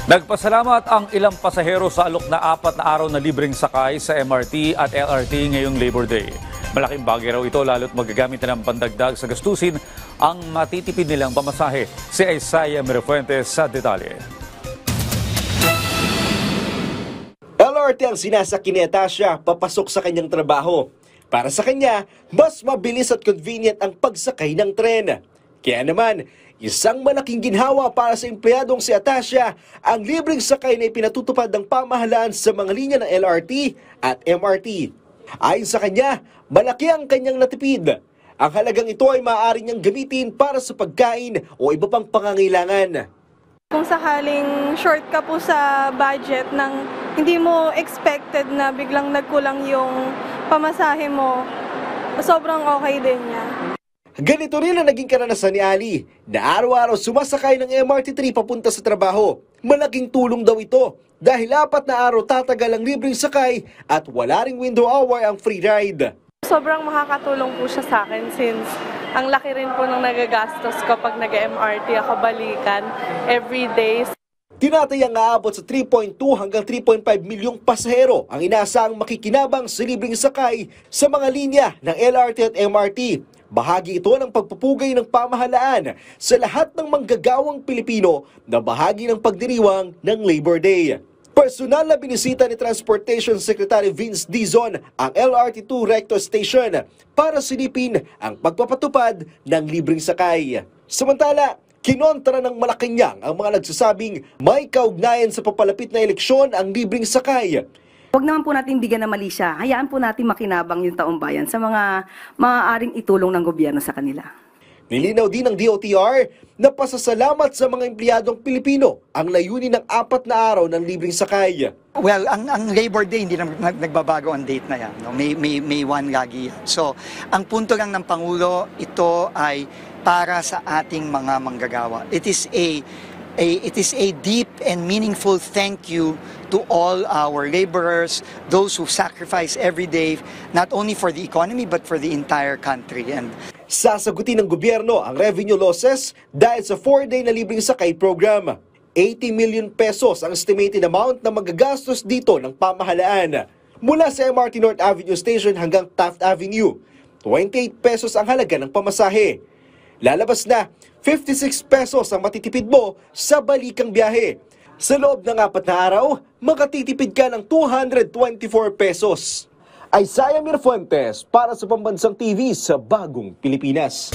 Nagpasalamat ang ilang pasahero sa alok na 4 na araw na libreng sakay sa MRT at LRT ngayong Labor Day. Malaking bagay raw ito lalo't magagamit na ng pandagdag sa gastusin ang matitipid nilang pamasahe. Si Isaiah Mirafuentes sa detalye. LRT ang sinasakyan ni Atasha papasok sa kanyang trabaho. Para sa kanya, mas mabilis at convenient ang pagsakay ng tren. Kaya naman, isang malaking ginhawa para sa empleyadong si Atasha ang libreng sakay na ipinatutupad ng pamahalaan sa mga linya ng LRT at MRT. Ayon sa kanya, malaki ang kanyang natipid. Ang halagang ito ay maaari niyang gamitin para sa pagkain o iba pang pangangailangan. Kung sakaling short ka po sa budget ng hindi mo expected na biglang nagkulang yung pamasahe mo, sobrang okay din niya. Ganito rin ang naging karanasan ni Ali na araw-araw sumasakay ng MRT3 papunta sa trabaho. Malaking tulong daw ito dahil 4 na araw tatagal ang libreng sakay at wala ring window hour ang free ride. Sobrang makakatulong po siya sa akin since ang laki rin po ng nagagastos kapag nag-MRT ako balikan every day. Tinatayang aabot sa 3.2 hanggang 3.5 milyong pasahero ang inaasahang makikinabang sa libreng sakay sa mga linya ng LRT at MRT. Bahagi ito ng pagpupugay ng pamahalaan sa lahat ng manggagawang Pilipino na bahagi ng pagdiriwang ng Labor Day. Personal na binisita ni Transportation Secretary Vince Dizon ang LRT2 Recto Station para silipin ang pagpapatupad ng libreng sakay. Samantala, kinontra ng Malacanang ang mga nagsasabing may kaugnayan sa papalapit na eleksyon ang libreng sakay. Huwag naman po natin bigyan na mali siya. Hayaan po natin makinabang yung taong bayan sa mga maaaring itulong ng gobyerno sa kanila. Nilinaw din ng DOTR na pasasalamat sa mga empleyadong Pilipino ang layunin ng 4 na araw ng libreng sakay. Well, ang Labor Day, hindi na nagbabago ang date na yan. No? May 1 lagi yan. So, ang punto lang ng Pangulo, ito ay para sa ating mga manggagawa. It is a deep and meaningful thank you to all our laborers, those who sacrifice every day, not only for the economy but for the entire country. And sasagutin ng gobyerno ang revenue losses dahil sa 4-day na libreng sakay program. 80 million pesos ang estimated amount na magagastos dito ng pamahalaan. Mula sa MRT North Avenue Station hanggang Taft Avenue, 28 pesos ang halaga ng pamasahe. Lalabas na 56 pesos ang matitipid mo sa balikang biyahe. Sa loob ng 4 na araw, makatitipid ka ng 224 pesos. Isaiah Mirafuentes para sa Pambansang TV sa Bagong Pilipinas.